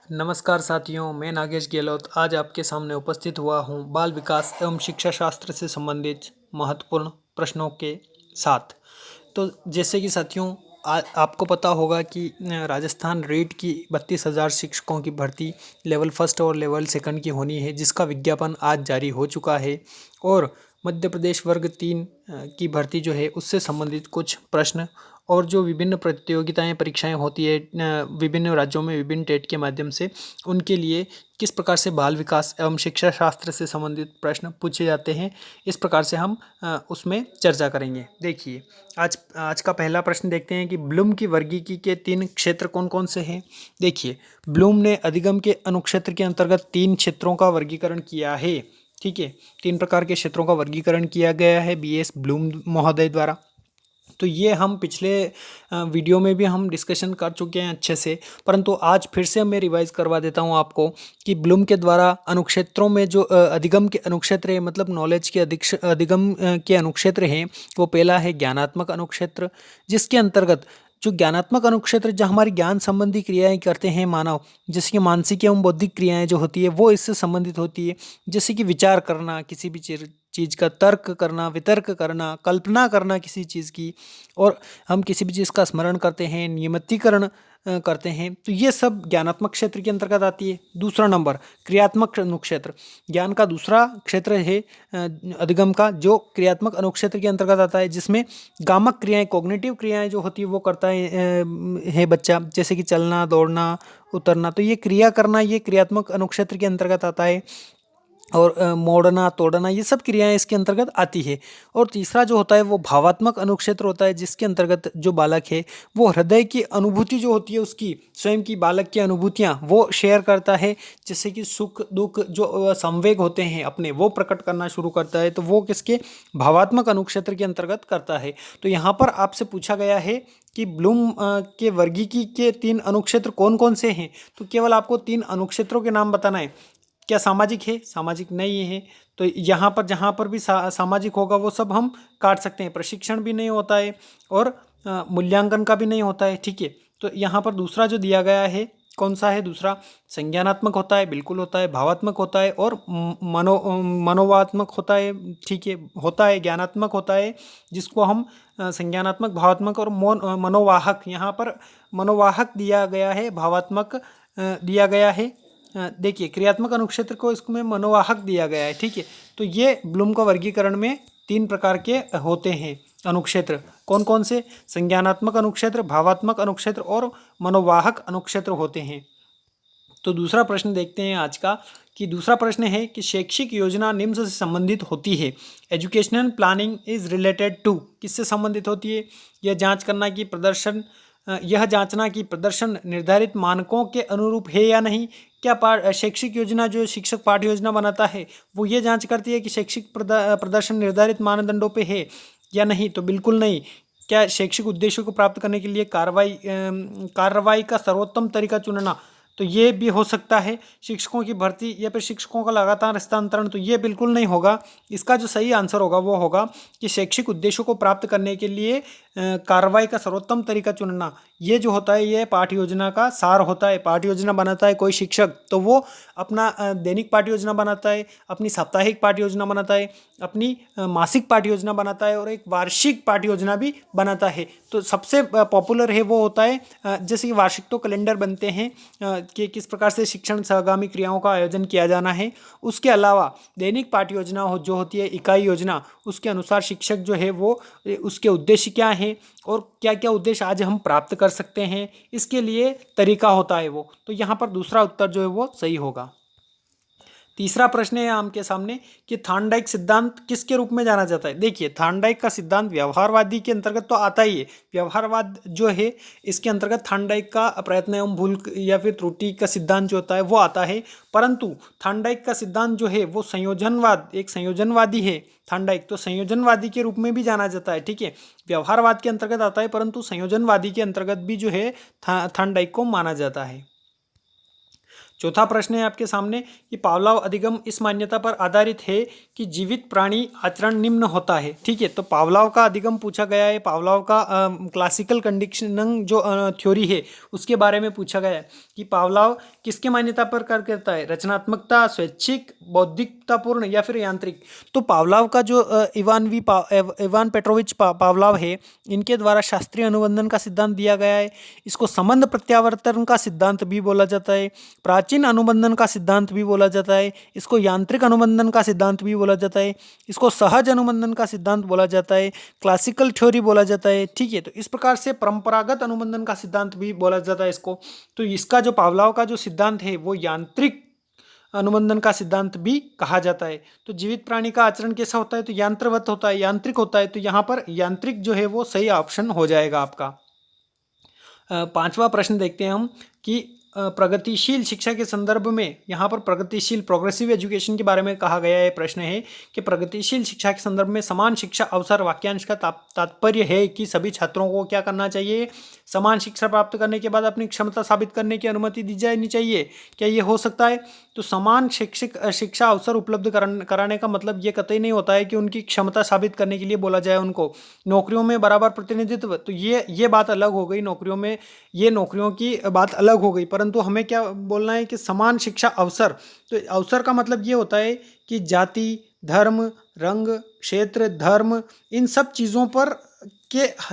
नमस्कार साथियों, मैं नागेश गहलोत आज आपके सामने उपस्थित हुआ हूँ बाल विकास एवं शिक्षा शास्त्र से संबंधित महत्वपूर्ण प्रश्नों के साथ। तो जैसे कि साथियों आपको पता होगा कि राजस्थान रेट की 32,000 शिक्षकों की भर्ती लेवल फर्स्ट और लेवल सेकंड की होनी है, जिसका विज्ञापन आज जारी हो चुका है। और मध्य प्रदेश वर्ग 3 की भर्ती जो है उससे संबंधित कुछ प्रश्न और जो विभिन्न प्रतियोगिताएं परीक्षाएं होती है विभिन्न राज्यों में विभिन्न टेट के माध्यम से, उनके लिए किस प्रकार से बाल विकास एवं शिक्षा शास्त्र से संबंधित प्रश्न पूछे जाते हैं, इस प्रकार से हम उसमें चर्चा करेंगे। देखिए, आज का पहला प्रश्न देखते हैं कि ब्लूम की वर्गीकी के 3 क्षेत्र कौन कौन से हैं। देखिए, ब्लूम ने अधिगम के अनुक्षेत्र के अंतर्गत 3 क्षेत्रों का वर्गीकरण किया है। ठीक है, 3 प्रकार के क्षेत्रों का वर्गीकरण किया गया है बीएस ब्लूम महोदय द्वारा। तो ये हम पिछले वीडियो में भी हम डिस्कशन कर चुके हैं अच्छे से, परंतु आज फिर से मैं रिवाइज करवा देता हूँ आपको कि ब्लूम के द्वारा अनुक्षेत्रों में जो अधिगम के अनुक्षेत्र है, मतलब नॉलेज के अधिगम के अनुक्षेत्र हैं, वो पहला है ज्ञानात्मक अनुक्षेत्र, जिसके अंतर्गत जो ज्ञानात्मक अनुक्षेत्र जो हमारी ज्ञान संबंधी क्रियाएं करते हैं मानव, जैसे कि मानसिक एवं बौद्धिक क्रियाएं जो होती है वो इससे संबंधित होती है। जैसे कि विचार करना, किसी भी चीज़ का तर्क करना, वितर्क करना, कल्पना करना किसी चीज़ की, और हम किसी भी चीज़ का स्मरण करते हैं, नियमितीकरण करते हैं, तो ये सब ज्ञानात्मक क्षेत्र के अंतर्गत आती है। दूसरा नंबर क्रियात्मक अनुक्षेत्र, ज्ञान का दूसरा क्षेत्र है अधिगम का, जो क्रियात्मक अनुक्षेत्र के अंतर्गत आता है, जिसमें गामक क्रियाएं, कॉग्निटिव क्रियाएं जो होती है वो करता है बच्चा, जैसे कि चलना, दौड़ना, उतरना, तो ये क्रिया करना ये क्रियात्मक अनुक्षेत्र के अंतर्गत आता है। और मोड़ना, तोड़ना, ये सब क्रियाएं इसके अंतर्गत आती है। और तीसरा जो होता है वो भावात्मक अनुक्षेत्र होता है, जिसके अंतर्गत जो बालक है वो हृदय की अनुभूति जो होती है, उसकी स्वयं की बालक की अनुभूतियां वो शेयर करता है, जैसे कि सुख दुख जो संवेग होते हैं अपने, वो प्रकट करना शुरू करता है, तो वो किसके भावात्मक अनुक्षेत्र के अंतर्गत करता है। तो यहाँ पर आपसे पूछा गया है कि ब्लूम के वर्गीकी के 3 अनुक्षेत्र कौन कौन से हैं, तो केवल आपको 3 अनुक्षेत्रों के नाम बताना है। क्या सामाजिक है? सामाजिक नहीं है, तो यहाँ पर जहाँ पर भी सामाजिक होगा वो सब हम काट सकते हैं। प्रशिक्षण भी नहीं होता है और मूल्यांकन का भी नहीं होता है। ठीक है, तो यहाँ पर दूसरा जो दिया गया है कौन सा है? दूसरा संज्ञानात्मक होता है, बिल्कुल होता है, भावात्मक होता है और मनोवात्मक होता है। ठीक है, होता है, ज्ञानात्मक होता है, जिसको हम संज्ञानात्मक, भावात्मक और मनोवाहक, यहाँ पर मनोवाहक दिया गया है, भावात्मक दिया गया है। देखिए, क्रियात्मक अनुक्षेत्र को इसमें मनोवाहक दिया गया है। ठीक है, तो ये ब्लूम का वर्गीकरण में 3 प्रकार के होते हैं अनुक्षेत्र। कौन कौन से? संज्ञानात्मक अनुक्षेत्र, भावात्मक अनुक्षेत्र और मनोवाहक अनुक्षेत्र होते हैं। तो दूसरा प्रश्न देखते हैं आज का, कि दूसरा प्रश्न है कि शैक्षिक योजना निम्न से संबंधित होती है। Educational planning is related to, किससे संबंधित होती है? यह जांचना कि प्रदर्शन निर्धारित मानकों के अनुरूप है या नहीं। क्या शैक्षिक योजना जो शिक्षक पाठ्य योजना बनाता है वो ये जांच करती है कि शैक्षिक प्रदर्शन निर्धारित मानदंडों पे है या नहीं? तो बिल्कुल नहीं। क्या शैक्षिक उद्देश्यों को प्राप्त करने के लिए कार्रवाई का सर्वोत्तम तरीका चुनना, तो ये भी हो सकता है। शिक्षकों की भर्ती या फिर शिक्षकों का लगातार हस्तांतरण, तो ये बिल्कुल नहीं होगा। इसका जो सही आंसर होगा वो होगा कि शैक्षिक उद्देश्यों को प्राप्त करने के लिए कार्रवाई का सर्वोत्तम तरीका चुनना, ये जो होता है ये पाठ्य योजना का सार होता है। पाठ्य योजना बनाता है कोई शिक्षक, तो वो अपना दैनिक पाठ्य योजना बनाता है, अपनी साप्ताहिक पाठ्य योजना बनाता है, अपनी मासिक पाठ्य योजना बनाता है और एक वार्षिक पाठ्य योजना भी बनाता है। तो सबसे पॉपुलर है वो होता है जैसे कि वार्षिक तो कैलेंडर बनते हैं कि किस प्रकार से शिक्षण सहगामी क्रियाओं का आयोजन किया जाना है। उसके अलावा दैनिक पाठ्य योजना जो होती है, इकाई योजना, उसके अनुसार शिक्षक जो है वो उसके उद्देश्य क्या हैं और क्या क्या उद्देश्य आज हम प्राप्त कर सकते हैं, इसके लिए तरीका होता है वो। तो यहाँ पर दूसरा उत्तर जो है वो सही होगा। तीसरा प्रश्न है आपके सामने कि थॉर्नडाइक सिद्धांत किसके रूप में जाना जाता है। देखिए, थॉर्नडाइक का सिद्धांत व्यवहारवादी के अंतर्गत तो आता ही है। व्यवहारवाद जो है इसके अंतर्गत थॉर्नडाइक का प्रयत्न एवं भूल या फिर त्रुटि का सिद्धांत जो होता है वो आता है, परंतु थॉर्नडाइक का सिद्धांत जो है वो संयोजनवाद, एक संयोजनवादी है। थॉर्नडाइक तो संयोजनवादी के रूप में भी जाना जाता है। ठीक है, व्यवहारवाद के अंतर्गत आता है, परंतु संयोजनवादी के अंतर्गत भी जो है थॉर्नडाइक को माना जाता है। चौथा प्रश्न है आपके सामने कि पावलोव अधिगम इस मान्यता पर आधारित है कि जीवित प्राणी आचरण निम्न होता है। ठीक है, तो पावलोव का अधिगम पूछा गया है। पावलोव का क्लासिकल कंडीशनिंग जो थ्योरी है उसके बारे में पूछा गया है कि पावलोव किसके मान्यता पर कार्य करता है, रचनात्मकता, स्वैच्छिक, बौद्धिकतापूर्ण या फिर यांत्रिक। तो पावलोव का जो इवान पेट्रोविच पावलोव है, इनके द्वारा शास्त्रीय अनुबंधन का सिद्धांत दिया गया है। इसको संबंध प्रत्यावर्तन का सिद्धांत भी बोला जाता है, प्राचीन अनुबंधन का सिद्धांत भी बोला जाता है, इसको यांत्रिक अनुबंधन का सिद्धांत भी बोला जाता है, इसको सहज अनुबंधन का सिद्धांत बोला जाता है, क्लासिकल थ्योरी बोला जाता है। ठीक है, तो इस प्रकार से परंपरागत अनुबंधन का सिद्धांत भी बोला जाता है इसको। तो इसका जो पावलोव का जो सिद्धांत है वो यांत्रिक अनुबंधन का सिद्धांत भी कहा जाता है। तो जीवित प्राणी का आचरण कैसा होता है, तो यंत्रवत होता है, यांत्रिक होता है। तो यहाँ पर यांत्रिक जो है वो सही ऑप्शन हो जाएगा आपका। पांचवा प्रश्न देखते हैं हम कि प्रगतिशील शिक्षा के संदर्भ में यहाँ पर प्रगतिशील प्रोग्रेसिव एजुकेशन के बारे में कहा गया है। प्रश्न है कि प्रगतिशील शिक्षा के संदर्भ में समान शिक्षा अवसर वाक्यांश का तात्पर्य है कि सभी छात्रों को क्या करना चाहिए, समान शिक्षा प्राप्त करने के बाद अपनी क्षमता साबित करने की अनुमति दी जानी चाहिए। क्या ये हो सकता है? तो समान शिक्षा अवसर उपलब्ध कराने का मतलब ये कतई नहीं होता है कि उनकी क्षमता साबित करने के लिए बोला जाए उनको। नौकरियों में बराबर प्रतिनिधित्व, तो ये बात अलग हो गई, नौकरियों में ये नौकरियों की बात अलग हो गई, परंतु हमें क्या बोलना है कि समान शिक्षा अवसर। तो अवसर का मतलब ये होता है कि जाति, धर्म, रंग, क्षेत्र, धर्म, इन सब चीज़ों पर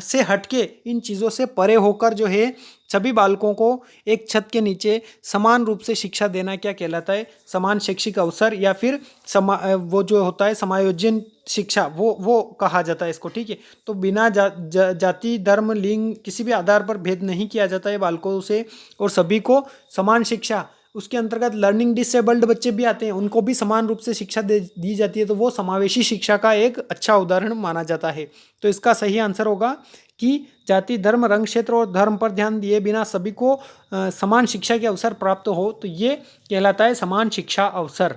से हटके, इन चीज़ों से परे होकर जो है सभी बालकों को एक छत के नीचे समान रूप से शिक्षा देना क्या कहलाता है, समान शैक्षिक अवसर या फिर वो जो होता है समायोजन शिक्षा, वो कहा जाता है इसको। ठीक है, तो बिना जाति, धर्म, लिंग किसी भी आधार पर भेद नहीं किया जाता है बालकों से, और सभी को समान शिक्षा, उसके अंतर्गत लर्निंग डिसेबल्ड बच्चे भी आते हैं, उनको भी समान रूप से शिक्षा दी जाती है। तो वो समावेशी शिक्षा का एक अच्छा उदाहरण माना जाता है। तो इसका सही आंसर होगा कि जाति, धर्म, रंग, क्षेत्र और धर्म पर ध्यान दिए बिना सभी को समान शिक्षा के अवसर प्राप्त हो, तो ये कहलाता है समान शिक्षा अवसर।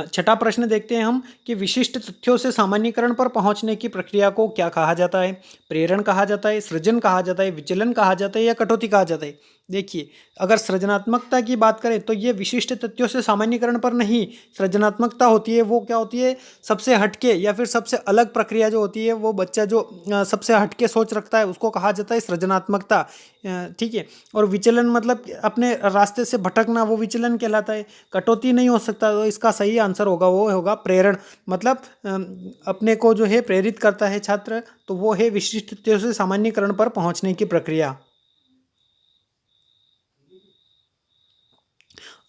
छठा प्रश्न देखते हैं हम कि विशिष्ट तथ्यों से सामान्यीकरण पर पहुंचने की प्रक्रिया को क्या कहा जाता है, प्रेरण कहा जाता है, सृजन कहा जाता है, विचलन कहा जाता है या कटौती कहा जाता है। देखिए, अगर सृजनात्मकता की बात करें तो ये विशिष्ट तथ्यों से सामान्यीकरण पर नहीं, सृजनात्मकता होती है वो क्या होती है, सबसे हटके या फिर सबसे अलग प्रक्रिया जो होती है, वो बच्चा जो सबसे हटके सोच रखता है उसको कहा जाता है सृजनात्मकता। ठीक है, और विचलन मतलब अपने रास्ते से भटकना, वो विचलन कहलाता है। कटौती नहीं हो सकता, तो इसका सही आंसर होगा वो होगा प्रेरण, मतलब अपने को जो है प्रेरित करता है छात्र, तो वो है विशिष्ट तथ्यों से सामान्यीकरण पर पहुंचने की प्रक्रिया।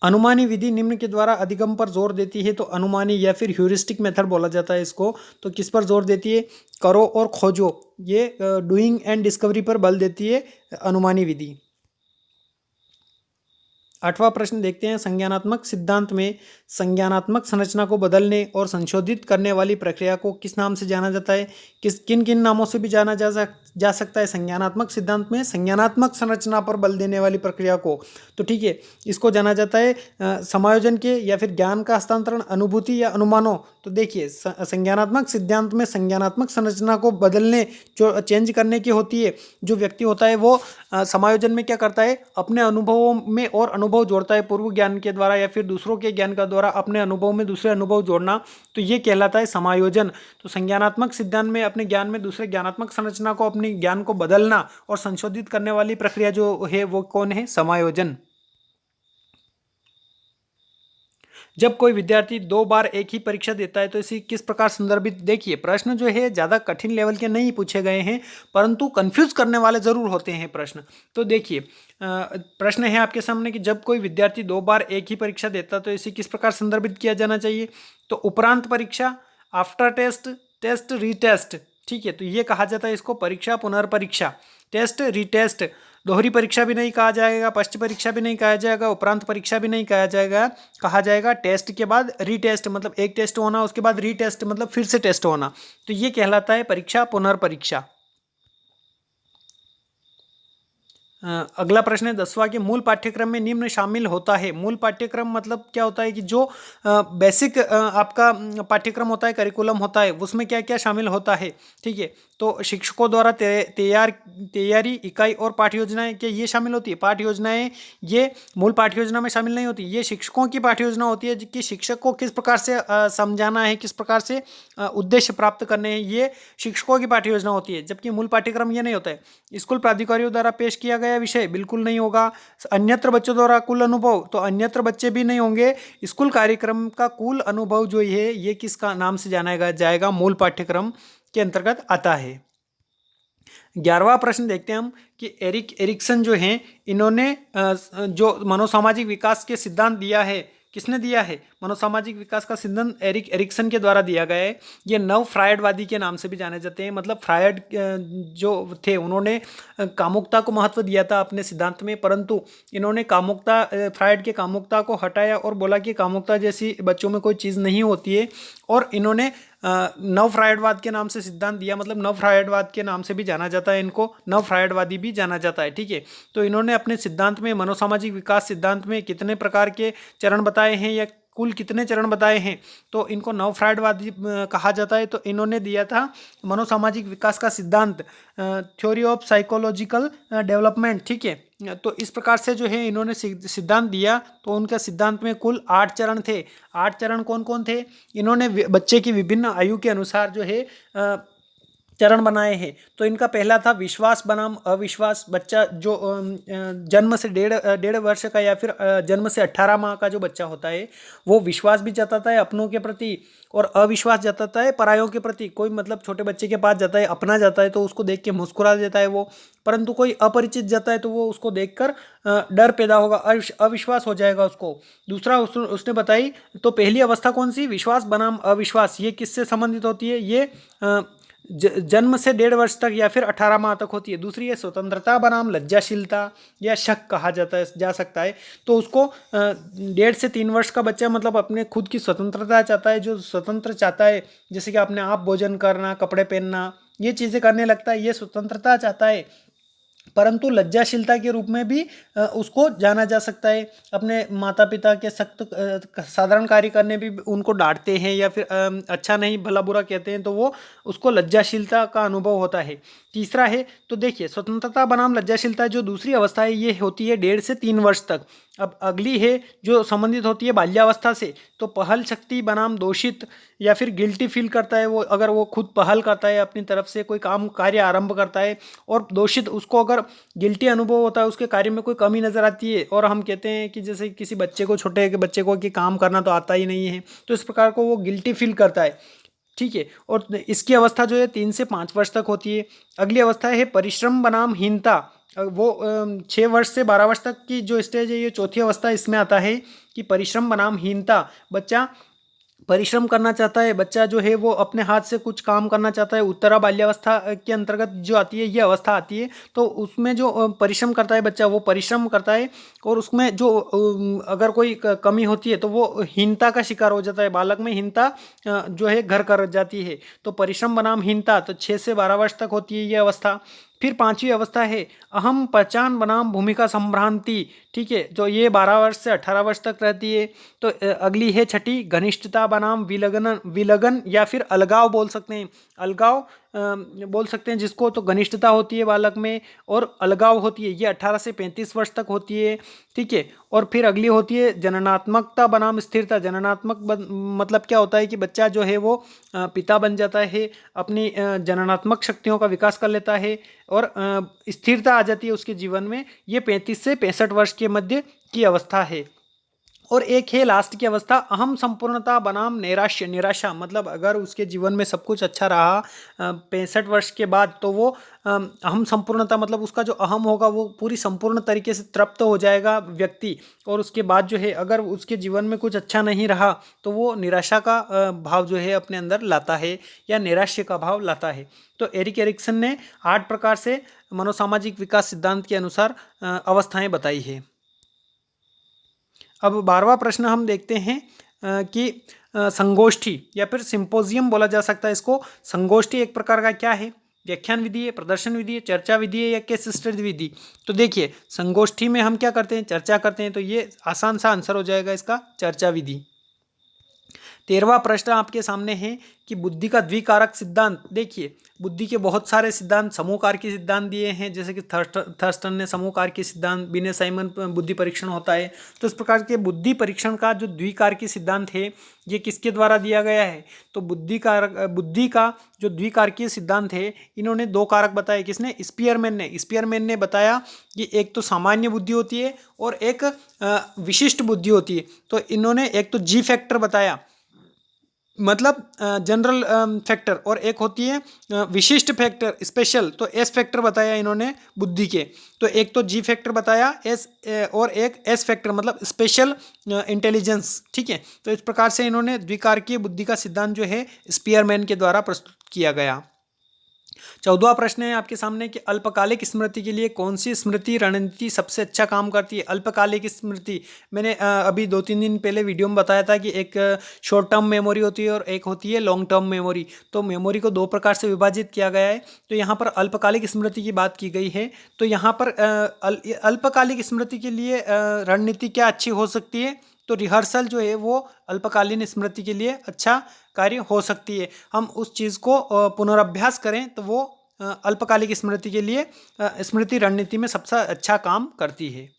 अनुमानी विधि निम्न के द्वारा अधिगम पर जोर देती है, तो अनुमानी या फिर ह्यूरिस्टिक मेथड बोला जाता है इसको। तो किस पर जोर देती है, करो और खोजो, ये डूइंग एंड डिस्कवरी पर बल देती है अनुमानी विधि। आठवां प्रश्न देखते हैं, संज्ञानात्मक सिद्धांत में संज्ञानात्मक संरचना को बदलने और संशोधित करने वाली प्रक्रिया को किस नाम से जाना जाता है, किन किन नामों से भी जाना जा सकता है संज्ञानात्मक सिद्धांत में संज्ञानात्मक संरचना पर बल देने वाली प्रक्रिया को। तो ठीक है, इसको जाना जाता है समायोजन के या फिर ज्ञान का हस्तांतरण, अनुभूति या अनुमानों। तो देखिए, संज्ञानात्मक सिद्धांत में संज्ञानात्मक संरचना को बदलने, जो चेंज करने की होती है, जो व्यक्ति होता है वो समायोजन में क्या करता है, अपने अनुभवों में और अनुभव जोड़ता है, पूर्व ज्ञान के द्वारा या फिर दूसरों के ज्ञान का द्वारा अपने अनुभव में दूसरे अनुभव जोड़ना, तो ये कहलाता है समायोजन। तो संज्ञानात्मक सिद्धांत में अपने ज्ञान में दूसरे ज्ञानात्मक संरचना को, अपने ज्ञान को बदलना और संशोधित करने वाली प्रक्रिया जो है वो कौन है, समायोजन। जब कोई विद्यार्थी 2 बार एक ही परीक्षा देता है तो इसे किस प्रकार संदर्भित। देखिए, प्रश्न जो है ज़्यादा कठिन लेवल के नहीं पूछे गए हैं, परंतु कंफ्यूज करने वाले ज़रूर होते हैं प्रश्न। तो देखिए, प्रश्न है आपके सामने कि जब कोई विद्यार्थी 2 बार एक ही परीक्षा देता तो इसे किस प्रकार संदर्भित किया जाना चाहिए। तो उपरांत परीक्षा, आफ्टर टेस्ट, टेस्ट रीटेस्ट। ठीक है, तो ये कहा जाता है इसको परीक्षा पुनर्परीक्षा, टेस्ट रीटेस्ट। दोहरी परीक्षा भी नहीं कहा जाएगा, पश्च परीक्षा भी नहीं कहा जाएगा, उपरांत परीक्षा भी नहीं कहा जाएगा टेस्ट के बाद रीटेस्ट, मतलब एक टेस्ट होना उसके बाद रीटेस्ट मतलब फिर से टेस्ट होना। तो ये कहलाता है परीक्षा पुनर्परीक्षा। अगला प्रश्न है 10वां कि मूल पाठ्यक्रम में निम्न शामिल होता है। मूल पाठ्यक्रम मतलब क्या होता है कि जो बेसिक आपका पाठ्यक्रम होता है, करिकुलम होता है, उसमें क्या क्या शामिल होता है। ठीक है, तो शिक्षकों द्वारा तैयारी इकाई और पाठ्य योजनाएं क्या ये शामिल होती है। पाठ्य योजनाएं ये मूल पाठ्य योजना में शामिल नहीं होती, ये शिक्षकों की पाठ्य योजना होती है कि शिक्षक को किस प्रकार से समझाना है, किस प्रकार से उद्देश्य प्राप्त करने हैं, ये शिक्षकों की पाठ्य योजना होती है। जबकि मूल पाठ्यक्रम ये नहीं होता है। स्कूल प्राधिकारियों द्वारा पेश किया गया विषय बिल्कुल नहीं होगा। अन्यत्र बच्चों द्वारा कुल अनुभव, तो अन्यत्र बच्चे भी नहीं होंगे। स्कूल कार्यक्रम का कुल अनुभव जो है ये किसका नाम से जाना जाएगा, मूल पाठ्यक्रम के अंतर्गत आता है। 11वां प्रश्न देखते हैं हम कि एरिक एरिक्सन जो हैं इन्होंने जो मनोसामाजिक विकास के सिद्धांत दिया है, किसने दिया है, मनोसामाजिक विकास का सिद्धांत एरिक एरिक्सन के द्वारा दिया गया है। ये नव फ्रायडवादी के नाम से भी जाने जाते हैं। मतलब फ्रायड जो थे उन्होंने कामुकता को महत्व दिया था अपने सिद्धांत में, परंतु इन्होंने कामुकता फ्रायड के कामुकता को हटाया और बोला कि कामुकता जैसी बच्चों में कोई चीज़ नहीं होती है। और इन्होंने नव फ्रायडवाद के नाम से सिद्धांत दिया। मतलब नव फ्रायडवाद के नाम से भी जाना जाता है, इनको नव फ्रायडवादी भी जाना जाता है। ठीक है, तो इन्होंने अपने सिद्धांत में मनोसामाजिक विकास सिद्धांत में कितने प्रकार के चरण बताए हैं या कुल कितने चरण बताए हैं, तो इनको नव फ्रायडवादी कहा जाता है। तो इन्होंने दिया था मनोसामाजिक विकास का सिद्धांत, थ्योरी ऑफ साइकोलॉजिकल डेवलपमेंट। ठीक है, तो इस प्रकार से जो है इन्होंने सिद्धांत दिया। तो उनका सिद्धांत में कुल 8 चरण थे। 8 चरण कौन कौन थे, इन्होंने बच्चे की विभिन्न आयु के अनुसार जो है चरण बनाए हैं। तो इनका पहला था विश्वास बनाम अविश्वास। बच्चा जो जन्म से डेढ़ वर्ष का या फिर जन्म से 18 माह का जो बच्चा होता है वो विश्वास भी जताता है अपनों के प्रति और अविश्वास जताता है परायों के प्रति। कोई मतलब छोटे बच्चे के पास जाता है, अपना जाता है तो उसको देख के मुस्कुरा देता है वो, परंतु कोई अपरिचित जाता है तो वो उसको देखकर डर पैदा होगा, अविश्वास हो जाएगा उसको। दूसरा उसने बताई, तो पहली अवस्था कौन सी, विश्वास बनाम अविश्वास, ये किससे संबंधित होती है, ये जन्म से 1.5 वर्ष तक या फिर 18 माह तक होती है। दूसरी है स्वतंत्रता बनाम लज्जाशीलता या शक कहा जा सकता है। तो उसको 1.5 से 3 वर्ष का बच्चा मतलब अपने खुद की स्वतंत्रता चाहता है, जो स्वतंत्र चाहता है, जैसे कि अपने आप भोजन करना, कपड़े पहनना, ये चीज़ें करने लगता है, ये स्वतंत्रता चाहता है। परंतु लज्जाशीलता के रूप में भी उसको जाना जा सकता है। अपने माता पिता के सख्त साधारण कार्य करने भी उनको डांटते हैं या फिर अच्छा नहीं भला बुरा कहते हैं तो वो उसको लज्जाशीलता का अनुभव होता है। तीसरा है, तो देखिए स्वतंत्रता बनाम लज्जाशीलता जो दूसरी अवस्था है ये होती है 1.5 से 3 वर्ष तक। अब अगली है जो संबंधित होती है बाल्यावस्था से, तो पहल शक्ति बनाम दोषित या फिर गिल्टी फील करता है वो, अगर वो खुद पहल करता है अपनी तरफ से कोई काम कार्य आरंभ करता है और दोषित उसको अगर गिल्टी अनुभव होता है, उसके कार्य में कोई कमी नज़र आती है और हम कहते हैं कि जैसे किसी बच्चे को, छोटे बच्चे को कि काम करना तो आता ही नहीं है, तो इस प्रकार को वो गिल्टी फील करता है। ठीक है, और इसकी अवस्था जो है 3 से 5 वर्ष तक होती है। अगली अवस्था है परिश्रम बनाम हीनता, वो 6 वर्ष से 12 वर्ष तक की जो स्टेज है ये चौथी अवस्था इसमें आता है कि परिश्रम बनाम हीनता। बच्चा परिश्रम करना चाहता है, बच्चा जो है वो अपने हाथ से कुछ काम करना चाहता है। उत्तरा बाल्यावस्था के अंतर्गत जो आती है ये अवस्था आती है। तो उसमें जो परिश्रम करता है बच्चा वो परिश्रम करता है और उसमें जो अगर कोई कमी होती है तो वो हीनता का शिकार हो जाता है। बालक में हीनता जो है घर कर जाती है। तो परिश्रम बनाम हीनता तो 6 से 12 वर्ष तक होती है ये अवस्था। फिर 5वीं अवस्था है अहम पहचान बनाम भूमिका संभ्रांति। ठीक है, जो ये 12 वर्ष से 18 वर्ष तक रहती है। तो अगली है छठी घनिष्ठता बनाम विलगन या फिर अलगाव बोल सकते हैं। अलगाव बोल सकते हैं जिसको, तो घनिष्ठता होती है बालक में और अलगाव होती है, ये 18 से 35 वर्ष तक होती है। ठीक है, और फिर अगली होती है जननात्मकता बनाम स्थिरता। जननात्मक मतलब क्या होता है कि बच्चा जो है वो पिता बन जाता है, अपनी जननात्मक शक्तियों का विकास कर लेता है और स्थिरता आ जाती है उसके जीवन में। ये 35 से 65 वर्ष के मध्य की अवस्था है। और एक है लास्ट की अवस्था अहम संपूर्णता बनाम निराशा। मतलब अगर उसके जीवन में सब कुछ अच्छा रहा 65 वर्ष के बाद तो वो अहम संपूर्णता मतलब उसका जो अहम होगा वो पूरी संपूर्ण तरीके से तृप्त हो जाएगा व्यक्ति। और उसके बाद जो है अगर उसके जीवन में कुछ अच्छा नहीं रहा तो वो निराशा का भाव जो है अपने अंदर लाता है या नैराश्य का भाव लाता है। तो एरिक एरिक्सन ने 8 प्रकार से मनोसामाजिक विकास सिद्धांत के अनुसार अवस्थाएं बताई है। अब 12वां प्रश्न हम देखते हैं कि संगोष्ठी या फिर सिंपोजियम बोला जा सकता है इसको। संगोष्ठी एक प्रकार का क्या है, व्याख्यान विधि है, प्रदर्शन विधि है, चर्चा विधि है या केस स्टडी विधि? तो देखिए संगोष्ठी में हम क्या करते हैं, चर्चा करते हैं, तो ये आसान सा आंसर हो जाएगा इसका चर्चा विधि। 13वां प्रश्न आपके सामने है कि बुद्धि का द्विकारक सिद्धांत। देखिए बुद्धि के बहुत सारे सिद्धांत, समूह कार्य के सिद्धांत दिए हैं, जैसे कि थर्स्टन ने समूह कार्य के सिद्धांत, बिने साइमन बुद्धि परीक्षण होता है। तो इस प्रकार के बुद्धि परीक्षण का जो द्विकारकी सिद्धांत है ये किसके द्वारा दिया गया है? तो बुद्धि का जो द्विकारकीय सिद्धांत है इन्होंने 2 कारक बताए। किसने? स्पीयरमैन ने बताया कि एक तो सामान्य बुद्धि होती है और एक विशिष्ट बुद्धि होती है। तो इन्होंने एक तो जी फैक्टर बताया, मतलब जनरल फैक्टर, और एक होती है विशिष्ट फैक्टर स्पेशल, तो एस फैक्टर बताया इन्होंने बुद्धि के। तो एक तो जी फैक्टर बताया एस, और एक एस फैक्टर मतलब स्पेशल इंटेलिजेंस। ठीक है, तो इस प्रकार से इन्होंने द्विकारकीय बुद्धि का सिद्धांत जो है स्पीयरमैन के द्वारा प्रस्तुत किया गया। 14वां प्रश्न है आपके सामने कि अल्पकालिक स्मृति के लिए कौन सी स्मृति रणनीति सबसे अच्छा काम करती है? अल्पकालिक स्मृति मैंने अभी 2-3 दिन पहले वीडियो में बताया था कि एक शॉर्ट टर्म मेमोरी होती है और एक होती है लॉन्ग टर्म मेमोरी। तो मेमोरी को 2 प्रकार से विभाजित किया गया है। तो यहाँ पर अल्पकालिक स्मृति की बात की गई है। तो यहाँ पर अल्पकालिक स्मृति के लिए रणनीति क्या अच्छी हो सकती है? तो रिहर्सल जो है वो अल्पकालीन स्मृति के लिए अच्छा कार्य हो सकती है। हम उस चीज़ को पुनर्अभ्यास करें तो वो अल्पकालिक स्मृति के लिए स्मृति रणनीति में सबसे अच्छा काम करती है।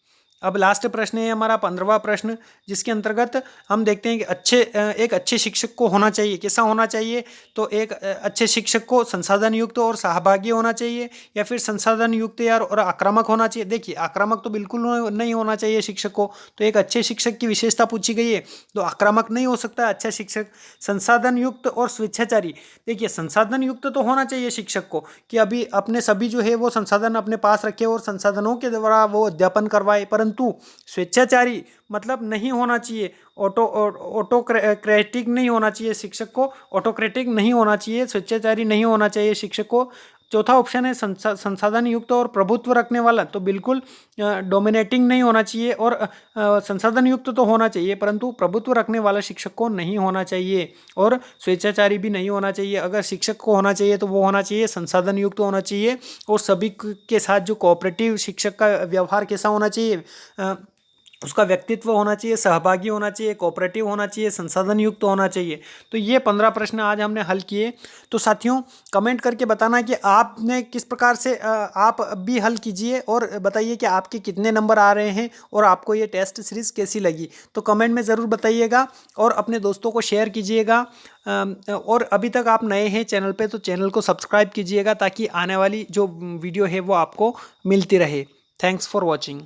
अब लास्ट प्रश्न है हमारा 15वां प्रश्न, जिसके अंतर्गत हम देखते हैं कि एक अच्छे शिक्षक को होना चाहिए, कैसा होना चाहिए? तो एक अच्छे शिक्षक को संसाधन युक्त और सहभागी होना चाहिए, या फिर संसाधन युक्त और आक्रामक होना चाहिए? देखिए आक्रामक तो बिल्कुल नहीं होना चाहिए शिक्षक को। तो एक अच्छे शिक्षक की विशेषता पूछी गई है, तो आक्रामक नहीं हो सकता अच्छा शिक्षक। संसाधन युक्त और स्वेच्छाचारी। देखिए संसाधन युक्त तो होना चाहिए शिक्षक को कि अभी अपने सभी जो है वो संसाधन अपने पास रखे और संसाधनों के द्वारा वो अध्यापन करवाए, परंतु स्वेच्छाचारी मतलब नहीं होना चाहिए। ऑटोक्रेटिक नहीं होना चाहिए शिक्षक को, ऑटोक्रेटिक नहीं होना चाहिए, स्वेच्छाचारी नहीं होना चाहिए शिक्षक को। चौथा ऑप्शन है संसाधन युक्त और प्रभुत्व रखने वाला। तो बिल्कुल डोमिनेटिंग नहीं होना चाहिए और संसाधन युक्त तो होना चाहिए परंतु प्रभुत्व रखने वाला शिक्षक को नहीं होना चाहिए, और स्वेच्छाचारी भी नहीं होना चाहिए। अगर शिक्षक को होना चाहिए तो वो होना चाहिए संसाधन युक्त होना चाहिए, और सभी के साथ जो कोऑपरेटिव शिक्षक का व्यवहार कैसा होना चाहिए, उसका व्यक्तित्व होना चाहिए, सहभागी होना चाहिए, कोऑपरेटिव होना चाहिए, संसाधन युक्त होना चाहिए। तो ये 15 प्रश्न आज हमने हल किए। तो साथियों कमेंट करके बताना कि आपने किस प्रकार से आप भी हल कीजिए और बताइए कि आपके कितने नंबर आ रहे हैं और आपको ये टेस्ट सीरीज़ कैसी लगी। तो कमेंट में ज़रूर बताइएगा और अपने दोस्तों को शेयर कीजिएगा। और अभी तक आप नए हैं चैनल पे तो चैनल को सब्सक्राइब कीजिएगा ताकि आने वाली जो वीडियो है वो आपको मिलती रहे। Thanks for watching.